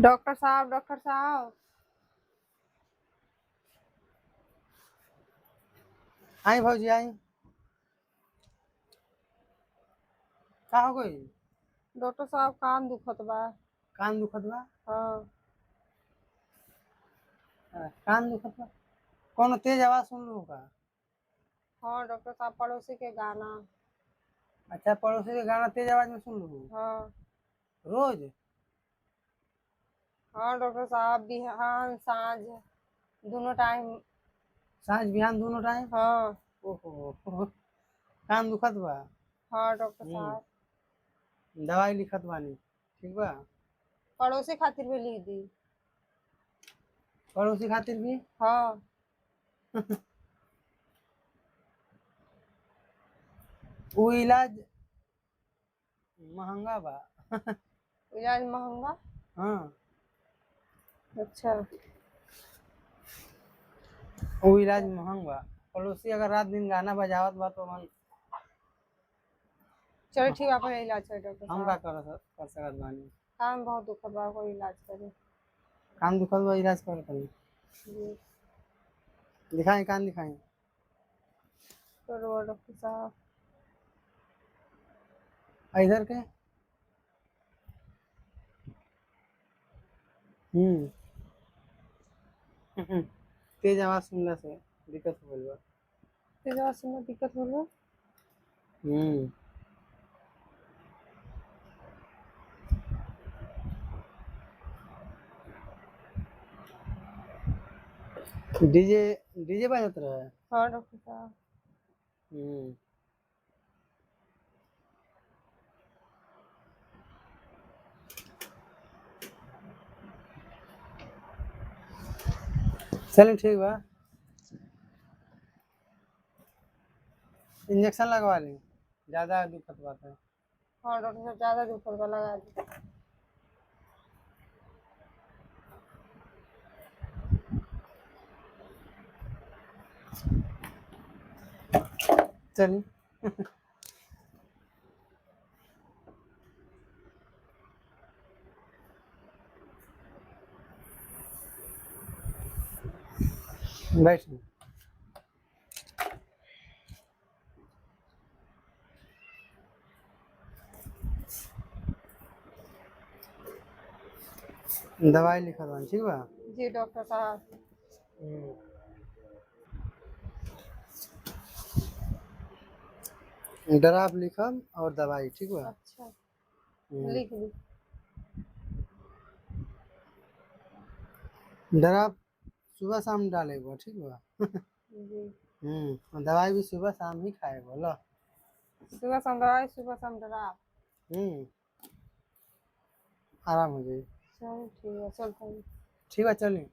Doctor साहब, doctor साहब। आई भौजी आई। का हो गई? डॉक्टर साहब कान दुखत बा। कान दुखत बा? हाँ। कान दुखत बा। कौनो तेज आवाज सुन लो का? हाँ डॉक्टर साहब, पड़ोसी के गाना। अच्छा, पड़ोसी के गाना तेज आवाज में सुन लो हाँ। रोज? हाँ डॉक्टर साहब, बिहान साँझ दोनों टाइम। सांझ बिहान दोनों टाइम? हाँ। ओहो कान दुखत बा। हाँ डॉक्टर हम्म साहब। दवाई लिखत बानी, ठीक बा? पड़ोसी खातिर भी लिख दी। पड़ोसी खातिर भी? हाँ। वो इलाज महंगा बा। इलाज महंगा? हाँ, अच्छा। वो इलाज महंग बा। पड़ोसी अगर रात दिन गाना बजावत बा तो चलो ठीक है, अपने इलाज करें डॉक्टर हम का साहब। कर सकत बानी? कान बहुत दुखत बा, कोई इलाज करे। कान दुखत बा, इलाज करत बानी। जी। दिखाई, कान दिखाई। करो डॉक्टर साहब। इधर के? हम्म तेज आवाज सुनला से दिक्कत हो गइल बा। तेज आवाज सुनने में दिक्कत हो रहा? हम्म डीजे डीजे बजत रहे। हाँ डॉक्टर साहब। हम्म चलिए ठीक बा, इंजेक्शन लगवा ली, ज्यादा दिक्कत बात है। हाँ डॉक्टर साहब, ज्यादा दुखत बा, लगा दी। चलिए। बैठ। दवाई लिखा दवाई, ठीक बा? जी डॉक्टर साहब। ड्राप लिखम और दवाई, ठीक बा? अच्छा, लिख दी। ड्राप सुबह शाम डाले बा, ठीक बा? जी। और दवाई भी सुबह शाम ही खाए बोला। सुबह शाम दवाई, सुबह शाम डरा। आराम हो जाए। चलो ठीक है, चलता हूँ। ठीक है, चलिए।